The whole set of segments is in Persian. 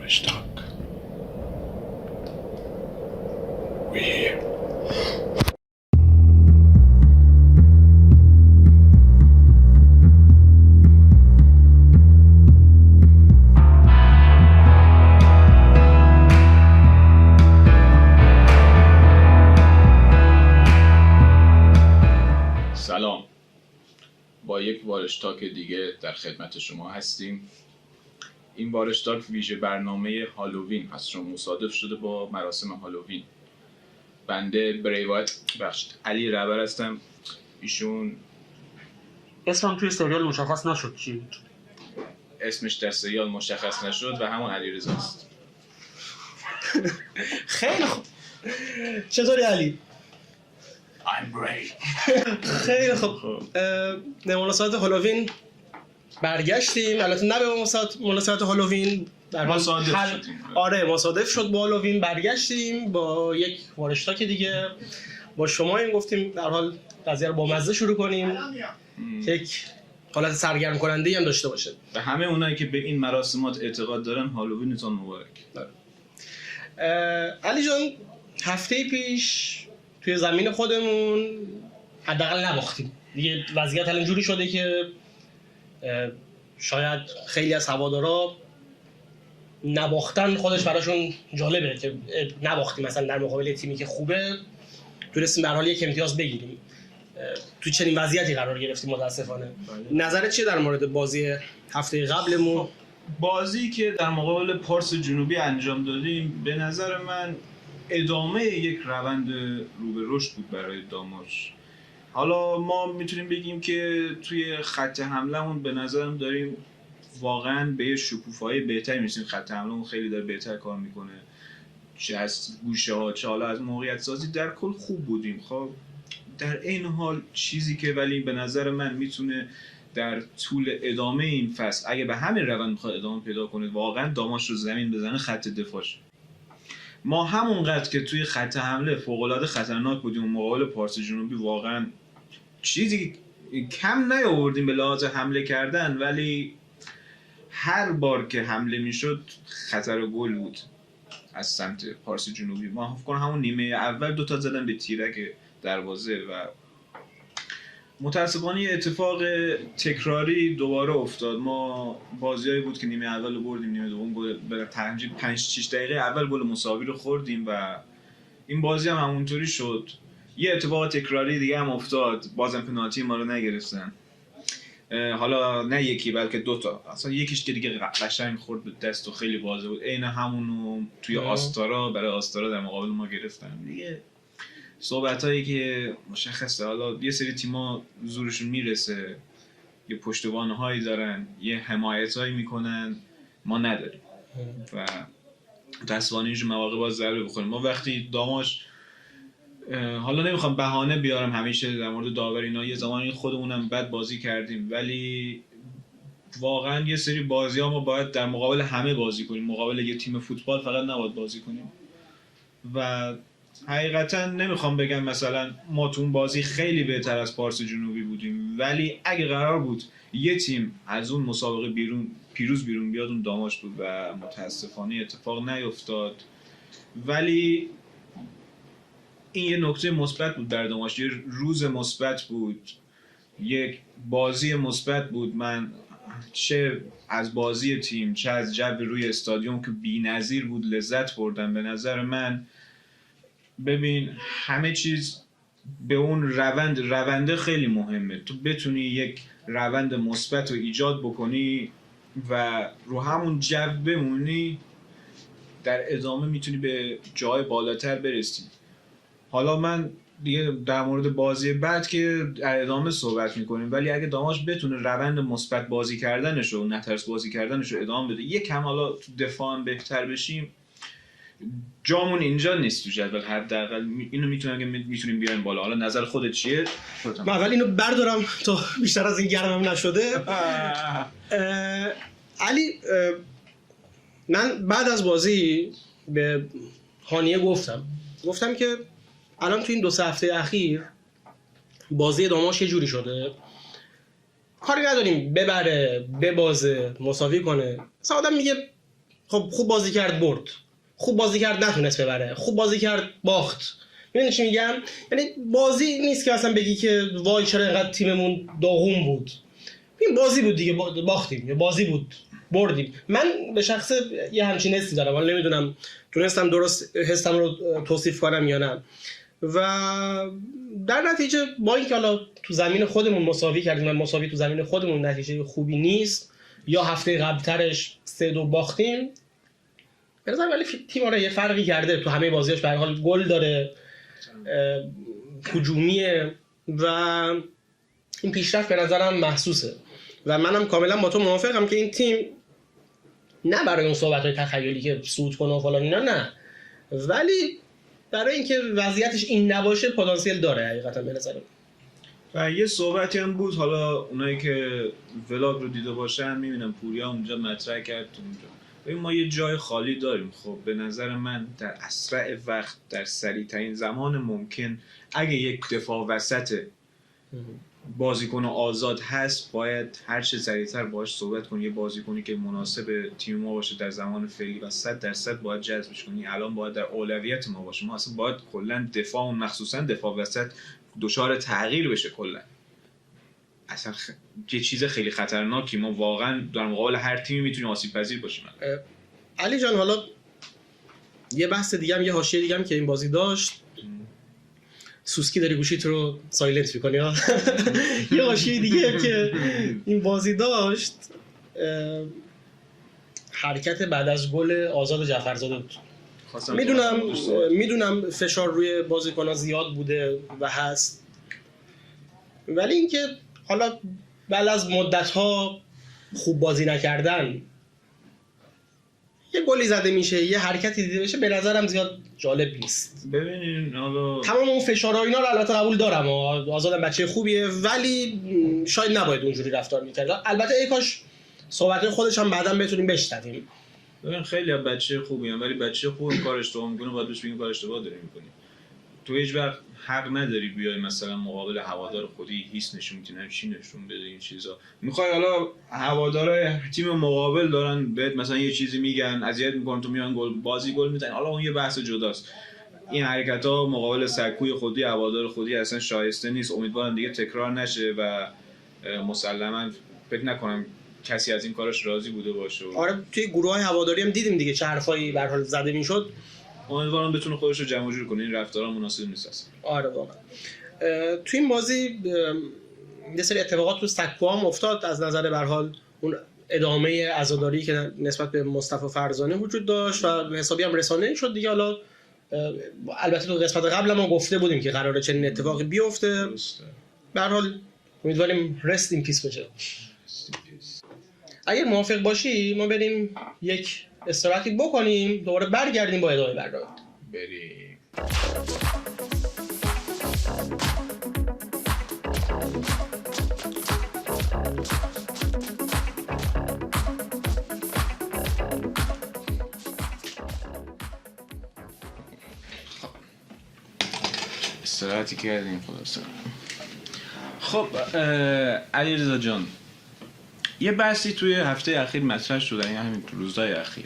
Irish talk. We're here. سلام، با یک وارشتاک دیگه در خدمت شما هستیم. این وارشتاک ویژه برنامه هالووین هست، چون مصادف شده با مراسم هالووین. بنده علی رهبر هستم. ایشون اسمم توی سریال مشخص نشد چی بود. اسمش در سریال مشخص نشد و همون علیرضا است. خیلی خوب. چطوری علی؟ I'm great. خیلی خوب. به مناسبت هالووین برگشتیم. البته نه به مناسبت هالووین، مصادف شد با هالووین. برگشتیم با یک وارشتاک دیگه با شما. این گفتیم در حال قضیه رو با مزه شروع کنیم که یک حالت سرگرم کننده هم داشته باشه. و همه اونایی که به این مراسمات اعتقاد دارن هالووینتون مبارک. علی جان، هفته پیش توی زمین خودمون حداقل نباختیم دیگه. وضعیت الان جوری شده که شاید خیلی از هوادارا نباختن خودش براشون جالبه که نباختیم. مثلا در مقابل تیمی که خوبه تونستیم در حال یک امتیاز بگیریم. تو چنین وضعیتی قرار گرفتیم متاسفانه. نظرت چیه در مورد بازی هفته قبلمون؟ بازی که در مقابل پارس جنوبی انجام دادیم به نظر من ادامه یک روند رو به رشد بود برای داماش. حالا ما میتونیم بگیم که توی خط حملهمون به نظرم داریم واقعا به شکوفایی بهتری میرسیم. خط حملهمون خیلی داره بهتر کار میکنه، چه از گوشه ها چه حالا از موقعیت سازی در کل خوب بودیم. خب در این حال چیزی که ولی به نظر من میتونه در طول ادامه این فصل اگه به همین روند میخواد ادامه پیدا کنه واقعا داماش رو زمین بزنه خط دفاعش. ما همونقدر که توی خط حمله فوق‌العاده خطرناک بودیم مقابل پارس جنوبی، واقعا چیزی کم نیاوردیم به لحاظ حمله کردن، ولی هر بار که حمله میشد خطر گل بود از سمت پارس جنوبی. ما فکر کنم همون نیمه اول 2 تا زدن به تیرک دروازه و متاسفانه یه اتفاق تکراری دوباره افتاد. ما بازیایی بود که نیمه اول رو بردیم، نیمه دوم گل به تنجیل 5-6 دقیقه اول گل مساوی رو خوردیم و این بازی هم همونطوری شد. یه اتفاق تکراری دیگه هم افتاد، بازم پنالتی ما رو نگرفتن. حالا نه یکی بلکه 2 تا، اصلا یکیش که دیگه قشنگ خورد به دست و خیلی واضح بود. عین همونو توی آستارا برای آستارا در مقابل ما گرفتن دیگه. صحبتایی که مشخصه حالا یه سری تیم‌ها زورشون میرسه، یه پشتوانه‌هایی دارن، یه حمایتایی میکنن، ما نداریم و متأسفانه اینجور مواقع باز ضربه بخوریم. ما وقتی داماش، حالا نمیخوام بهانه بیارم همیشه در مورد داور اینا، یه زمانی خودمونم بد بازی کردیم، ولی واقعا یه سری بازی‌ها ما باید در مقابل همه بازی کنیم، مقابل یه تیم فوتبال فقط نباید بازی کنیم. و حقیقتا نمیخوام بگم مثلا ما تو اون بازی خیلی بهتر از پارس جنوبی بودیم، ولی اگه قرار بود یه تیم از اون مسابقه پیروز بیرون بیاد اون داماش بود و متاسفانه اتفاق نیفتاد. ولی این یه نکته مثبت بود در داماش، یه روز مثبت بود، یک بازی مثبت بود. من چه از بازی تیم چه از جو روی استادیوم که بی‌نظیر بود لذت بردم. به نظر من ببین همه چیز به اون رونده خیلی مهمه. تو بتونی یک روند مثبت رو ایجاد بکنی و رو همون جو بمونی، در ادامه میتونی به جای بالاتر برسی. حالا من دیگه در مورد بازی بعد که در ادامه صحبت میکنیم، ولی اگه داماش بتونه روند مثبت بازی کردنش و نترس بازی کردنش رو ادامه بده، یکم حالا تو دفاع هم بهتر بشیم، جامون اینجا نیست تو جدول. حداقل اینو میتونیم بیاریم بالا. حالا نظر خودت چیه؟ من اول اینو بردارم تا بیشتر از این گرمم نشده. علی، من بعد از بازی به هانیه گفتم که الان تو این 2-3 هفته اخیر بازی داماش یه جوری شده، کاری نداریم ببره ببازه مساوی کنه، مثلا آدم میگه خب خوب بازی کرد برد، خوب بازی کرد نتونست ببره، خوب بازی کرد باخت. می‌دونی چی میگم؟ یعنی بازی نیست که مثلا بگی که وای چرا اینقدر تیممون داغون بود. این بازی بود دیگه، باختیم، یا بازی بود بردیم. من به شخص یه همچین حسی دارم، ولی نمیدونم تونستم درست حسم رو توصیف کنم یا نه. و در نتیجه با اینکه حالا تو زمین خودمون مساوی کردیم و مساوی تو زمین خودمون نتیجه خوبی نیست، یا هفته قبلترش 3-2 باختیم، به نظرم ولی تیم آره یه فرقی کرده تو همه بازیاش. به هر حال گل داره، هجومیه و این پیشرفت به نظرم محسوسه و منم کاملا با تو موافقم که این تیم نه برای اون صحبت‌های تخیلی که صعود کنه و فلان اینا، نه، ولی برای اینکه وضعیتش این نباشه پتانسیل داره حقیقتا به نظرم. و یه صحبتی هم بود، حالا اونایی که ولاگ رو دیده باشن میبینم پوریا اونجا مطرح کرد اونجا. ببین ما یه جای خالی داریم. خب به نظر من در اسرع وقت، در سریع‌ترین زمان ممکن، اگه یک دفاع وسط بازیکن آزاد هست، باید هر چه سریعتر باهاش صحبت کنی، یه بازیکنی که مناسب تیم ما باشه در زمان فعلی و 100% باید جذبش کنی. الان باید در اولویت ما باشه. ما اصلا باید کلا دفاع، مخصوصا دفاع وسط، دچار تغییر بشه کلا. اصلا یه چیز خیلی خطرناکی. ما واقعا در مقابل هر تیمی میتونیم آسیب پذیر باشیم. علی جان حالا یه بحث دیگه هم، یه حاشیه دیگه هم که این بازی داشت، سوسکی داری گوشیت رو سایلنت می‌کنی ها. یه حاشیه دیگه که این بازی داشت، حرکت بعد از گل آزاد جعفرزاده بود. میدونم فشار روی بازیکن‌ها زیاد بوده و هست، ولی اینکه حالا بعد از مدت‌ها خوب بازی نکردن یه گلی زده میشه، یه حرکتی دیده بشه، به نظرم زیاد جالب نیست. ببینین حالا تمام اون فشارها اینا رو البته قبول دارم، آزادم بچه خوبیه، ولی شاید نباید اونجوری رفتار می‌کرد. البته ای کاش صحبت‌های خودش هم بعداً بتونیم بشنویم. ببین خیلی از بچه خوبی هم، ولی بچه خوب کار اشتباه میکنه باید بهش بگیم کار اشتباه داری میکنی. تو هیچ وقت حق نداری بیای مثلا مقابل هوادار خودی هیچ نشون میدی، چی نشون بده این چیزا. میخوای حالا هوادارهای تیم مقابل دارن بهت مثلا یه چیزی میگن، اذیت میکنن، تو میان گل میزنی، حالا اون یه بحث جداست. این حرکت‌ها مقابل سکوی خودی هوادار خودی اصلا شایسته نیست. امیدوارم دیگه تکرار نشه و مسلماً فکر نکنم کسی از این کارش راضی بوده باشه. آره توی گروه‌های هواداری هم دیدیم دیگه چه حرفایی به هر حال زده میشد. امیدوارم بتونه خودش رو جمع جور کنه. این رفتارا مناسب نیست اصلا. آره واقعا. توی این بازی یه سری اتفاقات تو سکو هم افتاد، از نظر به هر حال اون ادامه عزاداری که نسبت به مصطفی فرزانه وجود داشت و حسابی هم رسانه‌ای شد دیگه. حالا البته تو قسمت قبل ما گفته بودیم که قراره چنین اتفاقی بیفته. به هر حال امیدواریم رست این پیس بشه. اگه موافق باشی ما بریم یک استراحتی بکنیم، دوباره برگردیم با ادامه برنامه. بریم. استراحتی کردیم خلاصه. خب علیرضا جان، یه بحثی توی هفته اخیر مطرح شد، یعنی همین روزهای اخیر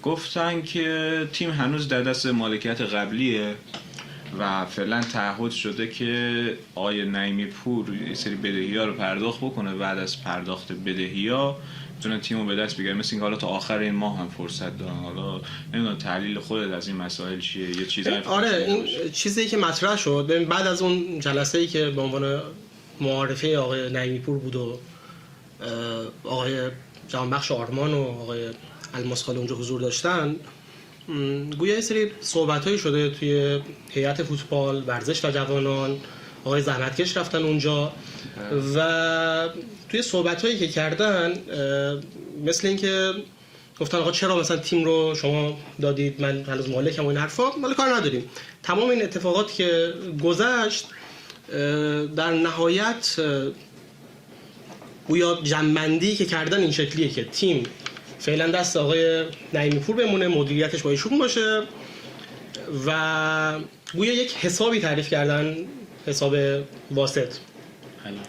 گفتن که تیم هنوز در دست مالکیت قبلیه و فعلا تعهد شده که آقای نعیمی پور یه سری بدهی‌ها رو پرداخت بکنه. بعد از پرداخت بدهی‌ها میتونن تیمو به دست بگیرن. مثل اینکه حالا تا آخر این ماه هم فرصت دارن. حالا نمیدونم تحلیل خودت از این مسائل چیه؟ یه چیزایی آره این چیزی که مطرح شد ببین بعد از اون جلسه‌ای که به عنوان معارفه آقای نعیمی پور بود و آقای جهانبخش آرمان و آقای الماسخالی اونجا حضور داشتن، گویا یه سری صحبت‌هایی شده توی هیئت فوتبال، ورزش و جوانان، آقای زحمتکش رفتن اونجا و توی صحبت‌هایی که کردن مثل اینکه گفتن آقا چرا مثلا تیم رو شما دادید، من هنوز مالکم و این حرفا، ولی کار نداریم. تمام این اتفاقات که گذشت در نهایت گویا جمع‌بندی که کردن این شکلیه که تیم فعلا دست آقای نعیمی پور بمونه، مدیریتش با ایشون باشه و گویا یک حسابی تعریف کردن، حساب واسط.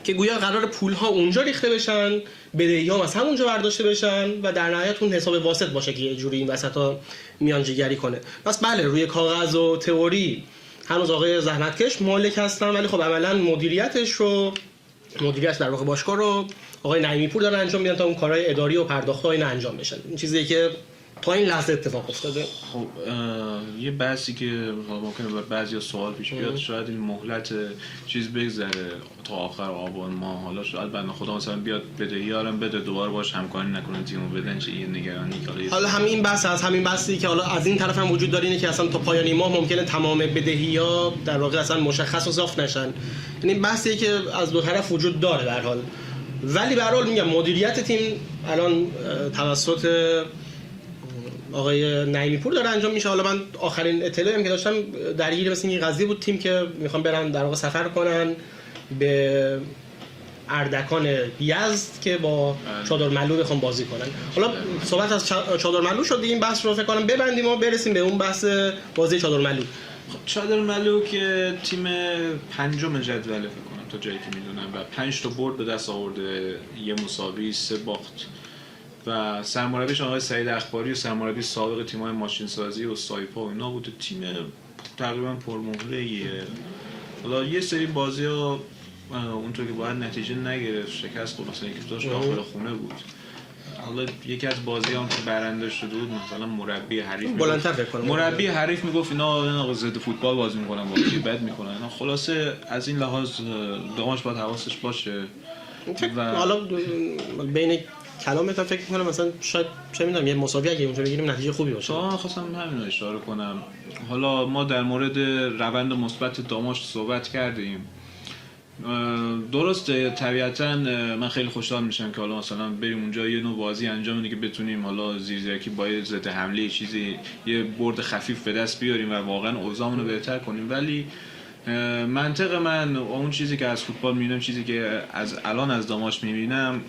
که گویا قرار پول‌ها اونجا ریخته بشن، بدهی‌ها از همونجا برداشته بشن و در نهایت اون حساب واسط باشه که یه جوری این وسطا میانجیگری کنه. پس بله روی کاغذ و تئوری هنوز آقای زحمتکش مالک هستن، ولی خب عملاً مدیریت در واقع باشگاه رو آقای نعیمی پور داره انجام میدن تا اون کارهای اداری و پرداخت‌ها اینا انجام بشن. این چیزیه که تا این لحظه اتفاق افتاده. خب یه بحثی که ممکنه بر بعضیا سوال پیش بیاد، شاید این مهلت چیز بگذره تا آخر آبان ماه، حالا شاید بنده خدا مثلا بیاد بدهیارم بده دوباره باش همکاری نکنه تیمو بدن، چه یه نگرانی که حالا همین بحث از همین بحثی که حالا از این طرف هم وجود داره اینه که اصلا تا پایان ماه ممکنه تمام بدهی‌ها در واقع اصلا مشخص و صاف نشن. یعنی بحثی که از دو طرف وجود داره به هر حال. ولی به هر حال میگم مدیریت تیم الان توسط آقای نعیمی پور داره انجام میشه. حالا من آخرین اطلاعی هم که داشتم درگیر مثل این قضیه بود، تیم که میخوان برن در واقع سفر کنن به اردکان یزد که با چادرملو بخوام بازی کنن. حالا صحبت از چادرملو شد، این بحث رو فکر کنم ببندیم و برسیم به اون بحث بازی چادرملو. چادرملو که تیم پنجم جدوله فکر کنم تا جایی که میدونم و 5 تا برد به دست آورده، یه مساوی، 3 باخت و سرمربیش آقای سعید اخباری و سرمربی سابق تیم‌های ماشین سازی و سایپا و اینا بود. تیم تقریبا پرمهره‌ایه. حالا یه سری بازی‌ها اونطور که باید نتیجه نگرفت، شکست خورد، مثلا یکی داشت داخل خونه بود. حالا یکی از بازی‌ها که برنده شده بود مثلا مربی حریف بلندتر فکر کنم مربی حریف میگفت اینا ضد فوتبال بازی می‌کنن، بازی بد می‌کنن. اینا خلاصه از این لحاظ داماش باید حواسش باشه. و حالا بین کلامت فکر می‌کنم مثلا شاید چه می‌دونم یه مساوی اگه اونجا بگیریم نتیجه خوبی باشه. خواستم همین رو اشاره کنم. حالا ما در مورد روند مثبت داماش صحبت کردیم. درسته طبیعتاً من خیلی خوشحال میشم که حالا مثلا بریم اونجا یه نوع بازی انجام بدیم که بتونیم حالا زیرزیرکی با ضد حمله چیزی یه برد خفیف به دست بیاریم و واقعا اوضاعمون رو بهتر کنیم. ولی منطق من اون چیزی که از فوتبال میبینم، چیزی که از الان از داماش میبینم،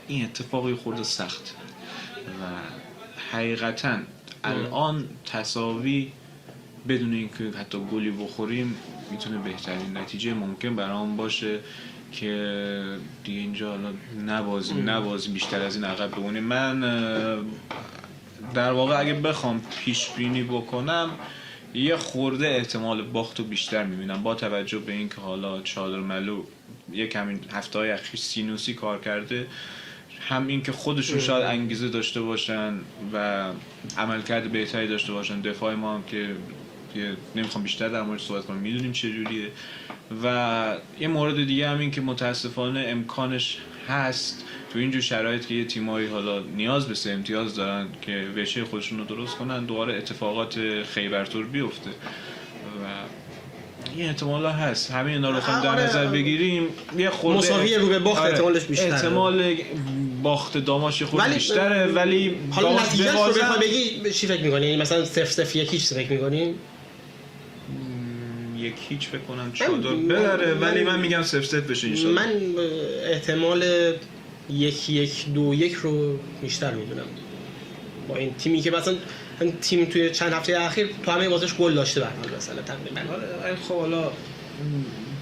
این اتفاقی خورده سخت و حقیقتاً الان تساوی بدون اینکه حتی گلی بخوریم میتونه بهترین نتیجه ممکن برام باشه که دیگه اینجا نبازیم بیشتر از این عقب بمونیم. من در واقع اگه بخوام پیش بینی بکنم یه خورده احتمال باختو بیشتر میبینم با توجه به اینکه حالا چادرملو یک همین هفته‌های اخیر سینوسی کار کرده، هم این که خودشون شاید انگیزه داشته باشن و عملکرد بهتری داشته باشن. دفاع ما هم که نمیخوام بیشتر در موردش صحبت کنم، میدونیم چه جوریه. و یه مورد دیگه هم این که متاسفانه امکانش هست تو اینجور شرایط که یه تیمایی حالا نیاز به 3 امتیاز دارن که وجه خودشون رو درست کنن، دوباره اتفاقات خیبرتور بیفته و این احتمالا هست. همین اینا رو بخوام در نظر بگیریم یه خورده مساوی رو به باخت احتمالش بیشتره، احتمال باخت داماش خود بیشتره. ولی حالا نتیجهش رو بخوای بگی چی فکر می‌کنی؟ مثلا 0-0 1 چی فکر می‌کنی؟ 1-0 فکر کنم چادر ببره، ولی من میگم 0-0 بشه ان شاء الله. من احتمال 1-1-2-1 رو بیشتر میدونم با این تیمی که مثلا تیم توی چند هفته اخیر تو همه بازیش گل داشته برام مثلا تقریبا. خب حالا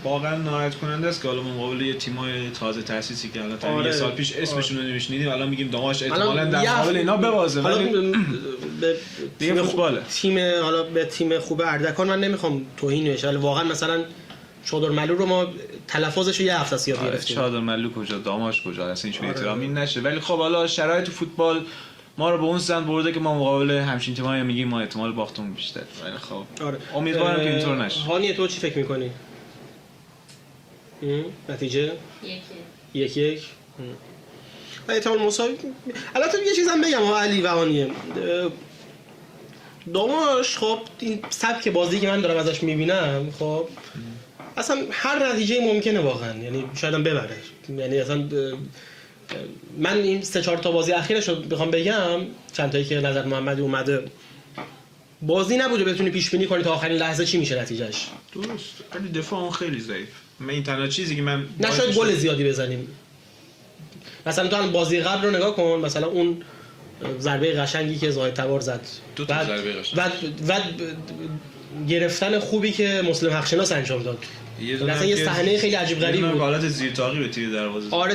واقعا ناراحت کننده است که حالا مقابل یه تیمای تازه تأسیسی که حالا یه سال پیش اسمشون رو نمیشنیدیم الان میگیم داماش احتمالاً در مقابل اینا ببازه. ولی تیم فوتباله، تیم حالا به تیم خوب اردکان من نمیخوام توهین بشه، ولی واقعا مثلا چادرملو رو ما تلفظش رو یه هفته سیاد گرفتیم. چادرملو کجا داماش کجا اصلا هیچ احترامی نشه. ولی خب حالا شرایط فوتبال ما رو به اون سمت برده که ما مقابل همچین تیمایی میگیم ما احتمال باختمون بیشتر. ولی خب امیدوارم که اینطور نشه. هانی تو چی فکر می‌کنی؟ نتیجه 1-1 احتمال مساوی. البته یه چیزم بگم علی و هانیه، داماش خب این سبک بازی که من دارم ازش میبینم خب اصلا هر نتیجه ممکنه واقعا، یعنی شاید هم ببره. یعنی اصلا من این 3-4 تا بازی اخیرش رو بخوام بگم، چند تایی که نظر محمدی اومده، بازی نبوده بتونی پیش بینی کنی تا آخرین لحظه چی میشه نتیجهش. درست، ولی دفاع اون خیلی ضعیف. من این تنها چیزی که من نشاید گل زیادی بزنیم. مثلا تو الان بازی قبل رو نگاه کن، مثلا اون ضربه قشنگی که زاهد تبار زد، دو تا ضربه قشنگ و گرفتن خوبی که مسلم حقشناس انجام داد. مثلا یه صحنه خیلی عجیب غریب بود، حالت زیرتاقی به تیر دروازه. آره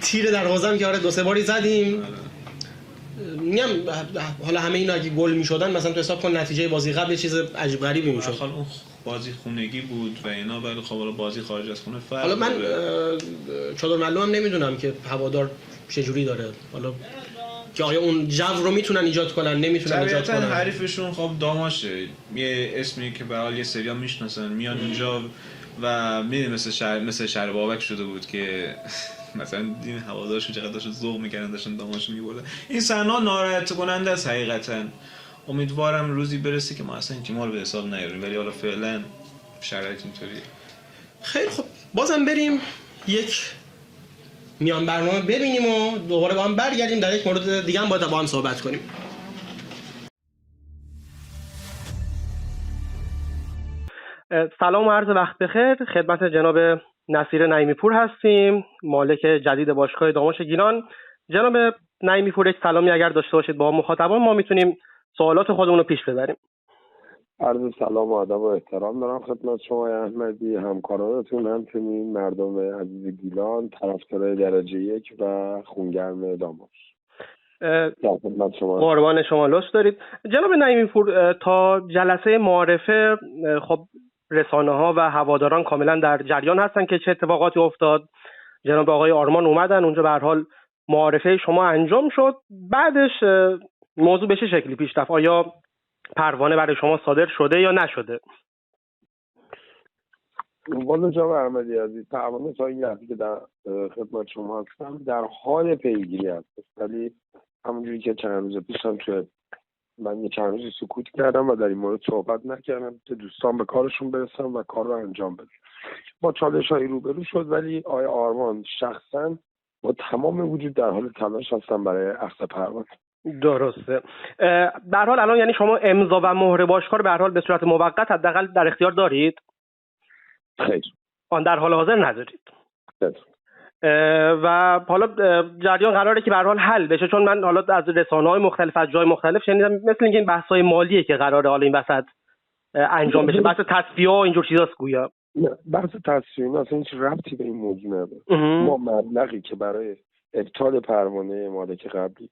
تیر دروازه که آره 2-3 باری زدیم. میگم حالا همه اینا اگه گل میشدن مثلا تو حساب کن نتیجه بازی قبل یه چیز عجیب غریبی میشد. حالا اون بازی خونگی بود و اینا، ولی خب حالا بازی خارج از خونه فرق. حالا من چادر معلومم نمیدونم که هوادار چه جوری داره، حالا که آیا اون جو رو میتونن ایجاد کنن نمیتونن ایجاد کنن. حریفشون خب داماشه، یه اسمی که به حال یه سریا میشناسن میان اونجا و میبینی مثل شهر بابک شده بود که مثلا این هوادارشون چقدر داشتن ذوق میکردن، داشتن داماشو میبردن. این صحنه ناراحت کننده است حقیقتا. امیدوارم روزی برسه که ما اصلا این تیم‌ها رو به حساب نیاریم، ولی حالا فعلا شرایط اینطوریه. خیلی خب بازم بریم یک میان برنامه ببینیم و دوباره با هم برگردیم در یک مورد دیگه هم با هم صحبت کنیم. سلام و عرض وقت بخیر خدمت جناب نصیر نعیمی پور هستیم، مالک جدید باشگاه داماش گیلان. جناب نعیمی پور، یک سلامی اگر داشته باشید با مخاطبان ما میتونیم سوالات خودمون رو پیش ببریم. عرض سلام و ادب و احترام دارم خدمت شما احمدی، همکارانتون، همچنین مردم عزیز گیلان، طرفدارای درجه 1 و خونگرم داماش. قربان شما لطف دارید. جناب نعیمی پور، تا جلسه معارفه خب رسانه‌ها و هواداران کاملا در جریان هستن که چه اتفاقاتی افتاد. جناب آقای آرمان اومدن اونجا، به هر حال معارفه شما انجام شد. بعدش موضوع به چه شکلی پیش رفت؟ آیا پروانه برای شما صادر شده یا نشده؟ والا جناب احمدی عزیز، پروانه تا این لحظه که در خدمت شما هستم در حال پیگیری هست، ولی همونجوری که چند روز پیش هم من یه چند روزی سکوت کردم و در این مورد صحبت نکردم که دوستان به کارشون برسن و کار رو انجام بدن. با چالش‌هایی روبرو شد، ولی آقای آرمان شخصا با تمام وجود در حال تلاش هستن برای اخذ پروانه. درسته. به هر حال الان یعنی شما امضا و مهر باشگاه رو به هر حال به صورت موقت حداقل در اختیار دارید؟ خیر. آن در حال حاضر ندارید. خیر. و حالا جریان قراره که به هر حال حل بشه، چون من حالا از رسانه‌های مختلف از جای مختلف شنیدم مثل اینکه این بحث‌های مالیه که قراره حالا این وسط انجام بشه، بحث تصفیه و اینجور چیزاست گویا. نه، بحث تصفیه اصلا هیچ ربطی به این موضوع نداره. ما مبلغی که برای ابطال پروانه مالک قبلی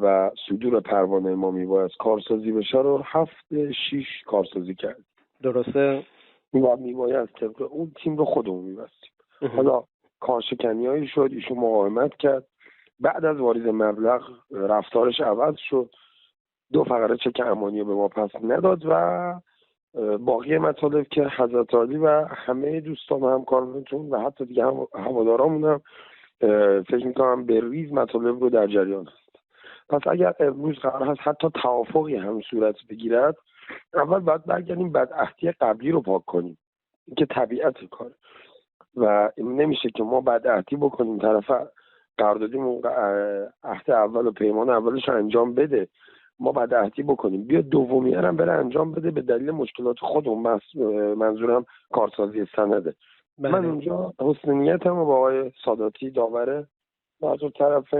و صدور پروانه ما میباید کارسازی بشه رو 7-6 کارسازی کرد. درسته. و میباید طبق اون تیم رو خودمون میبستیم. حالا کارشکنیایی شد، ایشون مقاومت کرد، بعد از واریز مبلغ رفتارش عوض شد، 2 فقره چک امانی به ما پس نداد و باقی مطالب که حضرت عالی و همه دوستان و همکارانتون و حتی دیگه هوادارامون هم فکر میکنم به ریز مطالب رو در جریان هست. پس اگر امروز قرار هست حتی توافقی هم صورت بگیرد، اول باید برگردیم بدعهدی قبلی رو پاک کنیم، این که طبیعت کاره و نمیشه که ما بدعهدی بکنیم طرف قراردادیمون عهد اول و پیمان اولش انجام بده، ما بدعهدی بکنیم بیا دومیه هم بره انجام بده به دلیل مشکلات خودمون. منظورم کارسازی سنده. من اونجا حسن نیتم با آقای ساداتی داوره و از اون طرف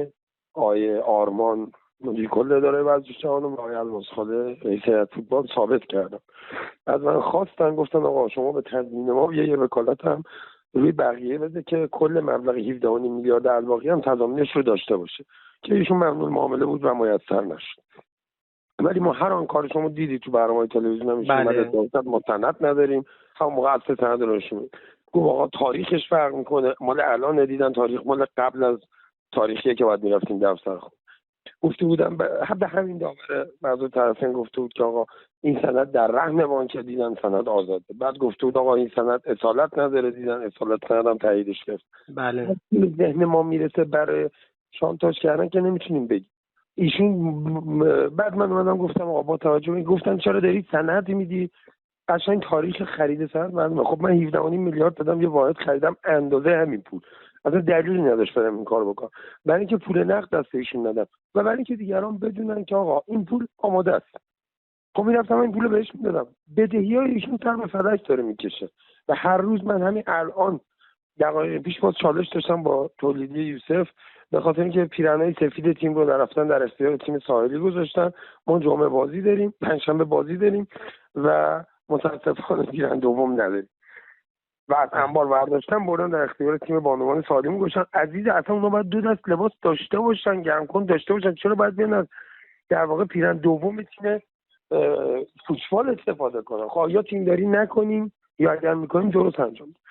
آقای آرمان مدیر کل اداره ورزش جهان و آقای المسخاله رئیس هیئت فوتبال ثابت کردم. از من خواستن، گفتن آقا شما به تضمین ما یه وکالت هم روی بقیه بده که کل مبلغ 17.5 میلیارد الباقی هم تضمینش رو داشته باشه، که ایشون ممنون معامله بود و میسر نشد. ولی ما هر آن کار شما دیدی تو برنامه‌های تلویزیون هم ایشون ما سند نداریم، هم موقع اصل سند رو نشون گفت آقا تاریخش فرق میکنه، مال الان ندیدن، تاریخ مال قبل از تاریخیه که باید میرفتیم دفتر خود. گفته بودم به همین داوره بعضی طرفین گفته بود که آقا این سند در رهن بانک دیدن سند آزاده، بعد گفته بود آقا این سند اصالت نداره دیدن اصالت سند هم تاییدش کرد. بله ذهن ما میرسه برای شانتاژ کردن که نمیتونیم بگیم. ایشون بعد من اومدم گفتم آقا با توجه گفتن چرا دارید سند میدی؟ قشنگ تاریخ خرید سند معلومه. خب من 17.5 میلیارد دادم یه واحد خریدم اندازه همین پول، اصلا دلیلی نداشت برام این کارو بکنم، برای اینکه پول نقد دست ایشون ندم و برای اینکه دیگران بدونن که آقا این پول آماده است. خب میرفتم این پولو بهش میدادم. بدهیای ایشون سر به فلک داره میکشه و هر روز من همین الان دقایق پیش باز چالش داشتم با تولیدی یوسف به خاطر اینکه پیرنهای سفید تیم رو رفتن در اختیار تیم ساحلی گذاشتن. ما جمعه بازی داریم، پنجشنبه بازی داریم و متاسفانه پیرن دوم نداریم و از انبار برداشتن بردن در اختیار تیم بانوان سالمی گذاشتن. عزیز اصلا اونا باید 2 دست لباس داشته باشن، گرمکن داشته باشن، چرا باید بیان از در واقع پیرن دوم تیم فوتبال استفاده کنن؟ خب یا تیم داری نکنیم یا اگر میکنیم درست انجام بدیم.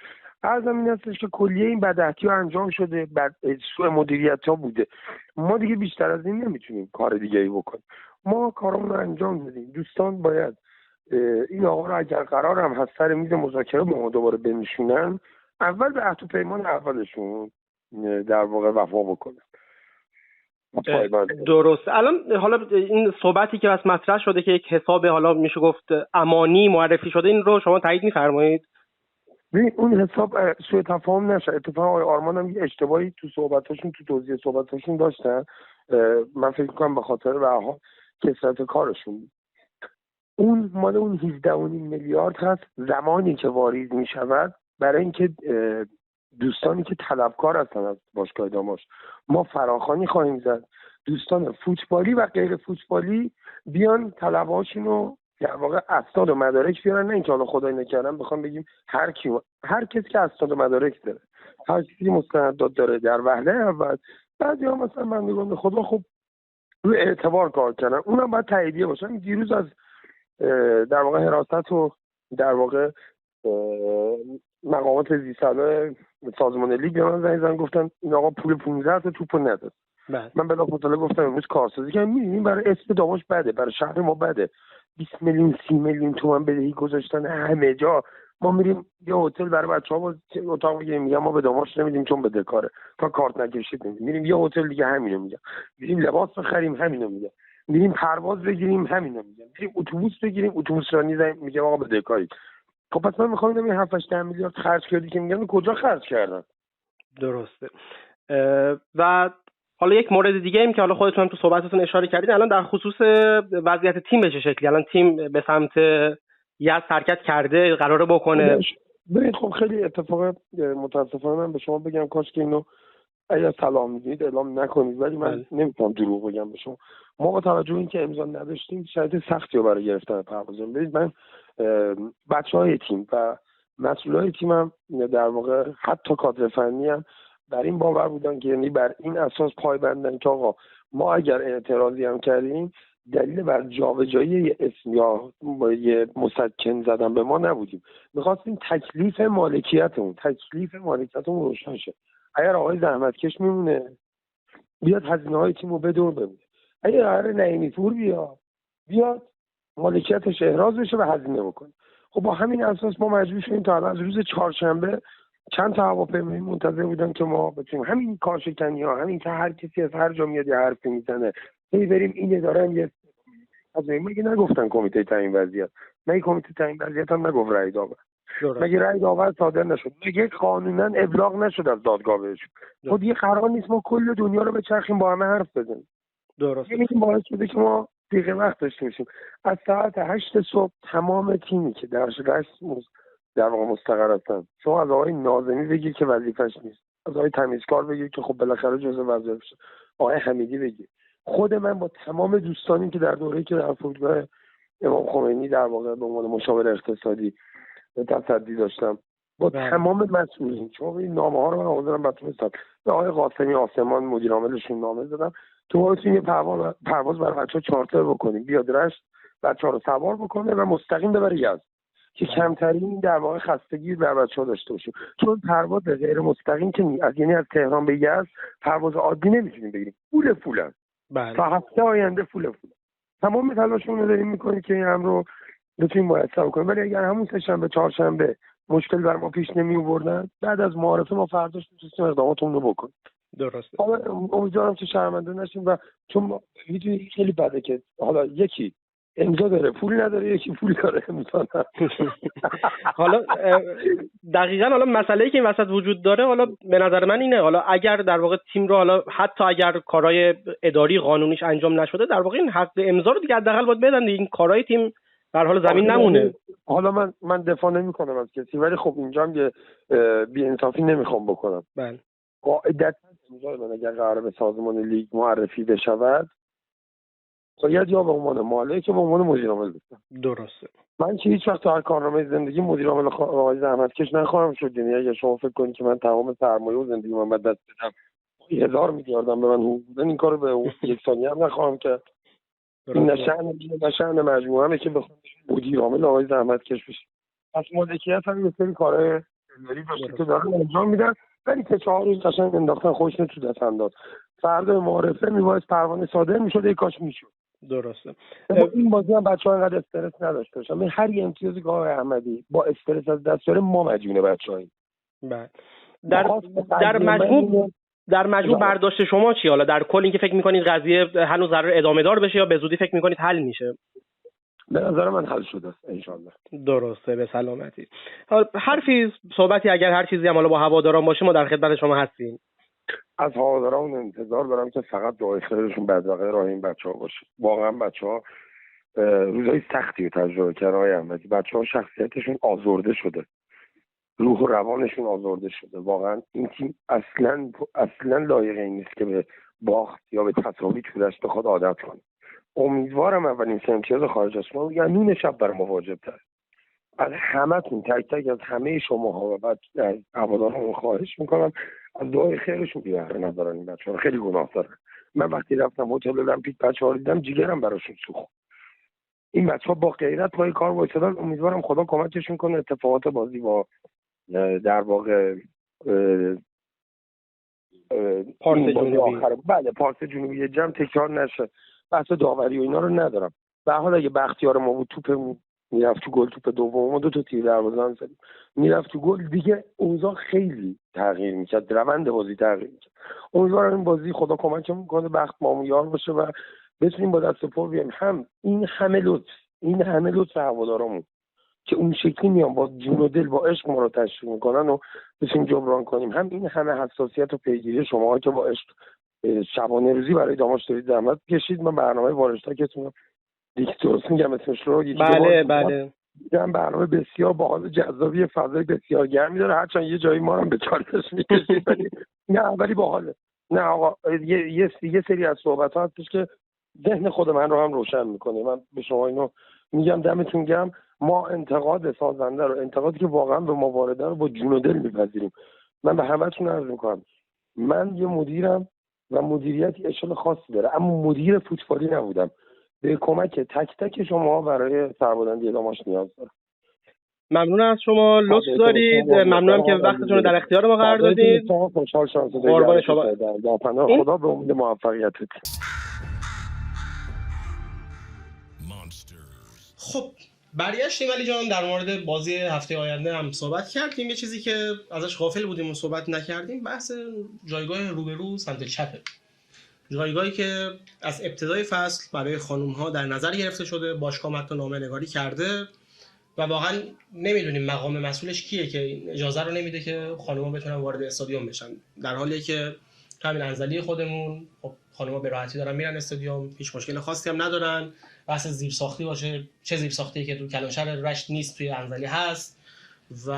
عرضم این هستش که کلیه این بدعهتی ها انجام شده، سوء مدیریت ها بوده. ما دیگه بیشتر از این نمیتونیم کار دیگه ای بکنیم. ما کارمون رو انجام دادیم. دوستان باید این آقا رو اگر قرار هم هست سر میز مذاکره با ما دوباره بنشونن، اول به عهد و پیمان اولشون در واقع وفا بکنن. درست. الان حالا این صحبتی که از مطرح شده که یک حساب حالا میشه گفت امانی معرفی شده، این رو شما تایید می‌فرمایید؟ اون حساب سوء تفاهم نشه. اتفاقا آقای آرمان هم یه اشتباهی تو صحبتاشون، تو توضیح صحبتاشون داشتن. من فکر می‌کنم به خاطر رها کثرت کارشون بود. اون مال اون 17.5 میلیارد هست زمانی که واریز میشود برای اینکه دوستانی که طلبکار هستن از باشگاه داماش ما فراخوانی خواهیم زد. دوستان فوتبالی و غیر فوتبالی بیان طلبهاشون رو در واقع اسناد و مدارک بیارن، نه اینکه حالا خدای نکردم بخوام بگیم هر کسی که اسناد و مدارک داره، هر کسی مستندات داره در وهله اول. بعضیا مثلا بندگان خدا خب روی اعتبار کار کردن، اونم باید تاییدیه باشن. دیروز از در واقع حراست و در واقع مقامات زیرساختای سازمان لیگ به من زنگ زدن گفتن این آقا پول 15 تا توپو نداد. من بلافاصله گفتم امروز کارسازی کردم. می‌بینیم برای اسم داماش بده، برای شهر ما بده. 20 میلیون 30 میلیون تومان بدهی گذاشتن همه جا. ما میریم یه هتل برای بچه‌ها اتاق میگیریم، میگم ما به داماش نمیدیم چون بدهکاره، تا کارت نکشید نمیدیم. میریم یه هتل دیگه همینو میگم، میریم لباس بخریم همینو میگم، میریم پرواز بگیریم همینو میگم، میریم اتوبوس بگیریم اتوبوس رانی میگم آقا بدهکاری. خب پس من میخوام ببینم 7-8 میلیارد خرج کردی که میگن کجا خرج کردن. درسته. و حالا یک مورد دیگه ایم که حالا خودتون هم تو صحبتتون اشاره کردین، الان در خصوص وضعیت تیم به چه شکلی؟ الان تیم به سمت یزد حرکت کرده، قراره بکنه؟ ببینید خب خیلی اتفاق متاسفانه من به شما بگم کاش که اینو اگه سلام میدید اعلام نکنید، ولی من نمیتونم دروغ بگم به شما. ما با توجه به اینکه امضا نداشتیم شرایط سختی رو برای گرفتن پروازم. ببینید من بچهای تیم و مسئولای تیمم در واقع حتی کادر فنی هم در این باور بودن که یعنی بر این اساس پایبندن که آقا ما اگر اعتراضی هم کردیم دلیل بر جابجایی اسم یا یه مسکن زدن به ما نبودیم. می‌خواستیم تکلیف مالکیتمون روشن شه. اگر آقای زحمتکش میمونه بیاد هزینه‌های تیمو بدور بمونه، اگر قرار نعیمی پور بیاد مالکیتش احراز بشه و هزینه بکنه. خب با همین اساس ما مجبور شدیم تا از روز چهارشنبه چند تا هواپیمایی منتظر بودن که ما بتونیم همین کارشکنی‌ها، همین که هر کسی از هر جا میاد یه حرفی میزنه هی بریم این اداره هم یه از مگه نگفتن کمیته تعیین وضعیت، مگه کمیته تعیین وضعیت هم نگفت رأی داور، مگه رأی داور صادر نشد، مگه قانونا ابلاغ نشد از دادگاه بهشون. خب دیگه قرار نیست ما کل دنیا رو بچرخیم با همه حرف بزنیم. درست. این باعث شده که ما دیگه وقت داشته باشیم. از ساعت 8 صبح تمام تیمی که در واقع مستقر هستن، شما از آقای ناظمی بگیر که وظیفش نیست، از آقای تمیزکار بگیر که خب بالاخره جزء وظیفشه، آقای حمیدی بگیر، خود من با تمام دوستانی که در دوره‌ای که در فرودگاه امام خمینی در واقع به عنوان مشاور اقتصادی تصدی داشتم با تمام مسئولین، شما ببین نامه‌ها رو من حاضرم براتون بستم، به آقای قاسمی آسمان مدیر عاملشون نامه دادم که ما بتونیم یه پرواز برای بچه‌ها چارتر بکنیم، بیاد رشت بچه‌ها رو سوار بکنه و مستقیم ببره یزد که کمترین در واقع خستگی بر بچه‌ها داشته باشیم. چون پرواز غیر مستقیم که یعنی از تهران به یزد پرواز عادی نمیتونیم بگیریم، پولن. بله. تا هفته آینده پول. تمام تلاشمون رو داریم می‌کنیم که این امر رو بتونیم میسر کنیم، ولی اگر همون سه‌شنبه چهارشنبه مشکل بر ما پیش نمی‌آوردن بعد از معارفه ما فرداش می‌تونیم اقداماتمون رو بکنیم. درسته. حالا امیدوارم که شرمنده نشیم و چون می‌دونید خیلی بده که حالا یکی امضا داره پول نداره، یکی پول داره امضا نداره. حالا دقیقاً حالا مسئله‌ای که این وسط وجود داره حالا به نظر من اینه، حالا اگر در واقع تیم رو حالا حتی اگر کارهای اداری قانونیش انجام نشده در واقع این حق امضا رو دیگه حداقل باید بدن، این کارهای تیم در حال زمین نمونه. حالا من دفاع نمی‌کنم از کسی، ولی خب اینجا هم بی‌انصافی نمی‌خوام بکنم. بله. قاعدتاً مسائل اگر قرار به سازمان لیگ معرفی بشود باید یا به عنوان مالک یا به عنوان مدیر عامل بشم. درسته. من که هیچ وقت در کارنامه زندگی مدیر عامل آقای زحمتکش نخواهم شد. یعنی اگه شما فکر کنید که من تمام سرمایه و زندگی من دست بدم 1000 میلیاردم به من حقوق بدن، این کارو به یک ثانیه هم نخواهم کرد. این نشأن مجموعه‌مه که بخوام مدیر عامل آقای زحمتکش بشه. پس مالکیت هم یه سری کارهای اداری داشته که دارن انجام میدن، ولی که 4 روز قشنگ انداختن خودشون تو دست انداز. فردا معارفه میبایست پروانه صادر میشد، یک کاش میشد. درسته. این بازی هم بچه‌ها اینقدر استرس نداشته باشن. من هر یه امتیازی که آقای احمدی با استرس از دست داره ما مدیون بچه‌هاییم. بله. در مجموع برداشت شما چی؟ حالا در کل اینکه فکر می‌کنید قضیه هنوز قرار ادامه دار بشه یا به زودی فکر می‌کنید حل میشه؟ به نظر من حل شده است انشالله. درسته، به سلامتی. حرفی صحبتی اگر هر چیزی هم حالا با هواداران باشه ما در خدمت شما هستیم. از هواداران انتظار دارم که فقط دعای خیرشون بدرقه راه این بچه‌ها باشه. واقعا بچه‌ها روزای سختی رو تجربه کردن آقای احمدی. بچه‌ها شخصیتشون آزرده شده، روح و روانشون آزرده شده. واقعا این تیم اصلا لایق این نیست که به باخت یا به تساوی تورش بخواد عادت کنه. امیدوارم اولین سه امتیاز خارج از ما یا نون شب برای ما واجب تر. از همتون تک تک از همه شماها و بعد از هواداران خواهش میکنم از دعای خیرشون بی بهره ندارن. این بچه‌ها خیلی گناه دارن. من وقتی رفتم هتل المپیک بچه‌ها رو دیدم جیگرم براشون سوخت. این بچه‌ها با غیرت پای کار وایسادن. امیدوارم خدا کمکشون کنه اتفاقات بازی با در واقع پارس جنوبی بله پارس جنوبی جمع تکرار نشه. بحث داوری و اینا رو ندارم. به هر حال اگه بختیار ما بود توپ میرفت تو گل، توپ دوم ما 2 تا تیر دروازه زدیم میرفت تو گل، دیگه اوضاع خیلی تغییر میکرد، روند بازی تغییر میکرد. امیدوارم این بازی خدا کمکمون کنه، بخت ما یار باشه و بتونیم با دست پر بیایم. هم این همه لطف هوادارمون که اون شکلی میان با جون و دل با عشق ما رو تشویق میکنن و بتونیم جبران کنیم، هم این همه حساسیت و پیگیری شماها که با عشق شبانه روزی برای داماش دارید زحمت کشید. من برنامه وارشتاکتون دیگه درست میگم اسمش رو؟ بله. این برنامه بسیار باحال، جذابی، فضای بسیار گرمی داره، هرچند یه جایی ما هم به چالش میکشید ولی باحاله. نه آقا یه سری از صحبت‌ها هستش که ذهن خود من رو هم روشن میکنه. من به شما اینو میگم، دمتون گرم. ما انتقاد سازنده رو، انتقادی که واقعا به ما وارده رو با جون و دل میپذیریم. من به همتون عرض میکنم من یه مدیرم و مدیریتی اشل خاصی داره، اما مدیر فوتبالی نبودم. به کمک تک تک شما برای سربلندی داماش نیاز دارم. ممنون از شما، لطف دارید. ممنونم که وقتتون رو در اختیار ما قرار دادید. خوشحال شدم. قربان شما. خدا به امید موفقیتت. خب برگشتیم علی جان، در مورد بازی هفته آینده هم صحبت کردیم. یه چیزی که ازش غافل بودیم و صحبت نکردیم بحث جایگاه روبرو سمت چپه، جایگاهی که از ابتدای فصل برای خانوم‌ها در نظر گرفته شده، باشگاه حتی نامه‌نگاری کرده و واقعا نمیدونیم مقام مسئولش کیه که اجازه رو نمیده که خانوم‌ها بتونن وارد استادیوم بشن، در حالی که تو همین انزلی خودمون خب خانوم‌ها به راحتی دارن میرن استادیوم، هیچ مشکل خاصی هم ندارن. بحث زیرساختی باشه، چه زیرساختی که تو کلانشهر رشت نیست توی انزلی هست، و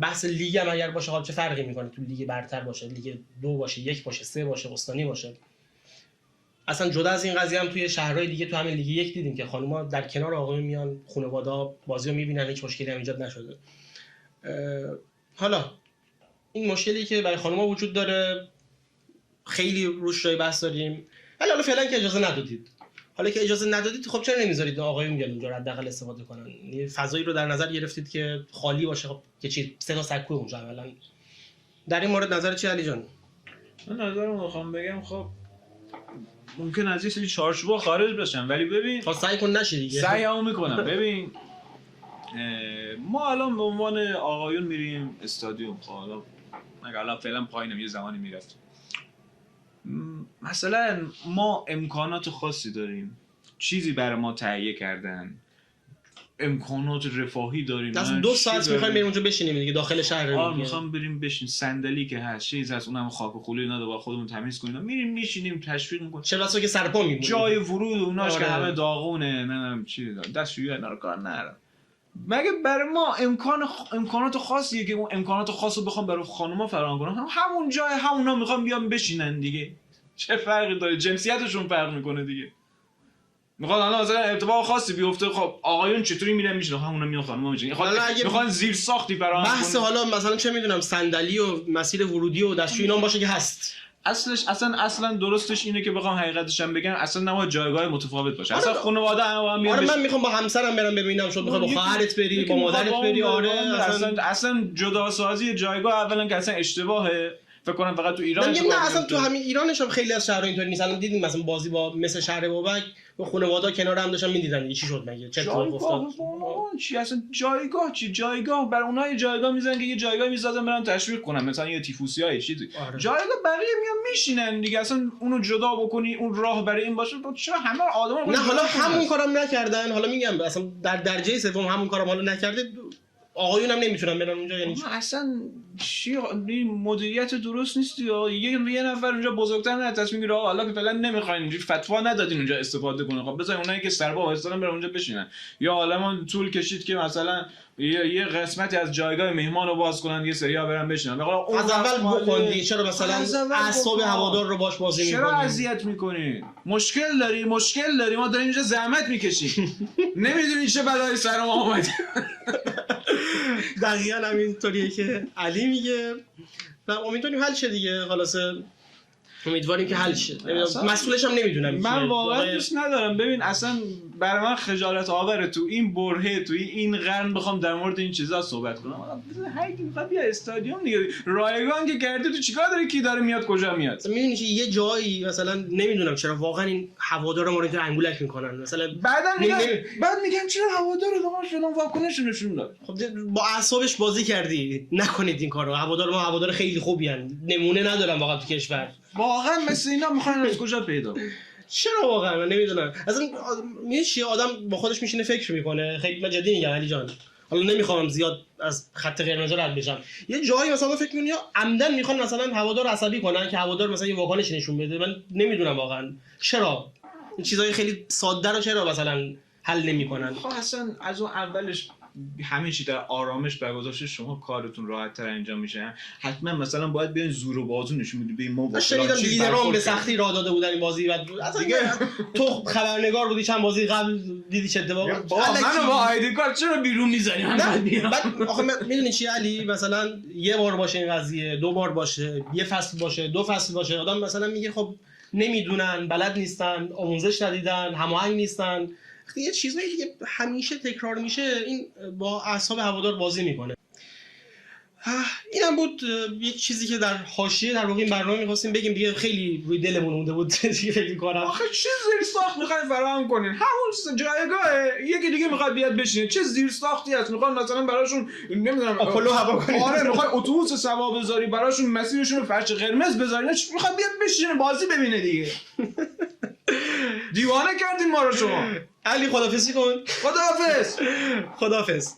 بحث لیگ هم اگر باشه خب چه فرقی میکنه تو لیگ برتر باشه، لیگ 2 باشه، 1 باشه، 3 باشه، استانی باشه. اصلا جدا از این قضیه هم توی شهرهای دیگه تو همین لیگ 1 دیدیم که خانوما در کنار آقایون میان، خانواده بازی رو میبینن، هیچ مشکلی هم ایجاد نشده. حالا این مشکلی که برای خانوما وجود داره خیلی روش جای بحث داریم، ولی حالا فعلا که اجازه ندادید، حالا که اجازه ندادید خب چرا نمیذارید آقایون بیان اونجا حداقل استفاده کنن؟ یعنی فضایی رو در نظر گرفتید که خالی باشه. خب که چی 3 تا سکو اونجا عملاً. در این مورد نظر چی علی جان؟ من نظرم میخوام بگم خب ممکن از یه سری چارچوبا خارج بشن، ولی ببین خب سعی کن نشه دیگه. سعیمو میکنم. ببین ما الان به عنوان آقایون میریم استادیوم، خب حالا فعلا پایینم، یه زمانی میرفتیم، مثلا ما امکانات خاصی داریم، چیزی برای ما تهیه کردن، امکانات رفاهی داریم. اصلا 2 ساعت میخوایم بریم اونجا بشینیم دیگه داخل شهر. میخوام بریم بشین، صندلی که هست، چیز هست، اونم خاک و خوله‌ای نداره، با خودمون تمیز کنیم، میریم میشینیم، تشویق میکنیم. چه بسا که سرپا میمونیم، جای ورود اوناش که همه داغونه، نمیدونم چی دستشویی اینا رو کار ندارم. مگه برای ما امکانات خاصیه که اون امکانات خاص رو بخوام برای خانوما فراهم کنم؟ همون جای همونا میخوام بیام بشینن دیگه. چه فرقی داره؟ جنسیتشون فرق میکنه دیگه. میخواد الان مثلا ارتباط خاصی بیفته، خب آقایون چطوری میرن میشن، همونا میان خانوما میشن. میخوان زیر ساختی فراهم کنن. بحث حالا مثلا چه میدونم صندلی و مسیر ورودی و دستشویی اینا باشه که هست. اصلا درستش اینه که بخوام حقیقتش هم بگم، اصلا نباید جایگاه متفاوت باشه. اصلا خانواده هم میان. آره من میخوام با همسرم برم ببینم، شد میخوای با خواهرت بری، با مادرت بری. آره اصلا جدا سازی جایگاه اولا که اصلا اشتباهه. فکر کنم فقط تو ایران نه اصلا تو همین ایرانش هم خیلی از شهرها اینطوری نیست. الان دیدیم مثلا بازی با مثل شهر بابک و خانواده کنار هم داشتن میدیدن دیگه چی شد مگه چه اتفاقی افتاد. چی اصلا جایگاه برای اونها جایگاه میزنن که یه جایگاه میذارن برن تشویق کنن، مثلا یه تیفوسیای چیزی. جایگاه بقیه میان میشینن دیگه. اصلا اونو جدا بکنی، اون راه برای این باشه، چرا همه آدما نه حالا همون کارم نکردن. حالا میگم اصلا در درجه سوم همون کارم حالا نکرده، آقایون هم نمیتونن برن اونجا. یعنی اصلا چی مدیریت درست نیست یا یه نفر اونجا بزرگتر نه تصمیم میگیره حالا که فعلا نمیخواین اینجوری فتوا ندادین اونجا استفاده کنه، خب بذار اونایی که سربا وایسادن برن اونجا بشینن. یا حالا ما طول کشید که مثلا یه قسمتی از جایگاه مهمان رو باز کنن، یه سریا برن بشینن. از اول بکن چرا مثلا اعصاب هوادار رو باش بازی می‌کنی؟ چرا اذیت می‌کنی؟ مشکل داری ما داریم اینجا زحمت می‌کشیم. نمی‌دونی چه بلایی سر ما اومد. دقیقاً همینطوریه که علی میگه و امیدواریم حل شه دیگه. خلاصه امیدواریم که حل شه. مسئولش هم نمیدونم من واقعا دوست ندارم. ببین اصلا برای من خجالت آوره تو این برهه، تو این قرن بخوام در مورد این چیزا صحبت کنم. هر کی میخواد بیا استادیوم دیگه، رایگان که کردی تو چیکار داری؟ کی داره میاد کجا میاد؟ میدونی که یه جایی مثلا نمیدونم چرا واقعا این هوادارا ما رو اینطور انگولک میکنن. مثلا بعد میگم چرا هوادارا دما شدن واکنش نشون داد. خب با اعصابش بازی کردی. نکنید این کارو. هوادار ما هوادار خیلی خوبی ان، نمونه ندارم واقعا تو کشور. واقعا مثل اینا میخوان از کجا پیدا؟ چرا واقعا من نمیدونم. اصلا میشه آدم با خودش میشینه فکر میکنه. خیلی من جدی میگم علی جان، حالا نمیخوام زیاد از خط قرمز رد بشم. یه جایی مثلا فکر می‌کنی عمدن میخوان مثلا هوادار عصبی کنن که هوادار مثلا یه واکنش نشون بده. من نمیدونم واقعا چرا این چیزای خیلی ساده رو چرا مثلا حل نمیکنن. خب اصلا از اون اولش همه چی در آرامش برگزارش، شما کارتون راحت‌تر انجام میشه. حتما مثلا باید بیاین زور و بازو نشون بدید به ما. شنیدم لیدرام به سختی راه داده بودن این بازی. بعد اصلا دیگه تو خبرنگار بودی چند بازی قبل دیدی چه اتفاقی؟ منو با آیدی کارت چرا بیرون می‌ذاری؟ بعد آخه میدونی چی علی، مثلا یه بار باشه این قضیه، دو بار باشه، یه فصل باشه، دو فصل باشه، آدم مثلا میگه خب نمیدونن، بلد نیستن، آموزش ندیدن، هماهنگ نیستن. یه چیزایی دیگه همیشه تکرار میشه، این با اعصاب هوادار بازی میکنه. اینم بود یک چیزی که در حاشیه در واقع این برنامه می‌خواستیم بگیم دیگه. خیلی روی دلمون مونده بود دیگه فکر می‌کنم. آخه چه زیر ساخت می‌خواید فراهم کنین؟ همون جایگاه یکی دیگه می‌خواد بیاد بشینه. چه زیر ساختی هست؟ می‌خوان مثلا براشون نمیدونم آپولو هوا کنید. آره می‌خوای اتوبوس سوا بذاری براشون، مسیرشون رو فرش قرمز بذاری. می‌خواد بیاد بشینه بازی ببینه دیگه. دیوانه کردین ما رو شما. علی خداحافظی کن. خداحافظ.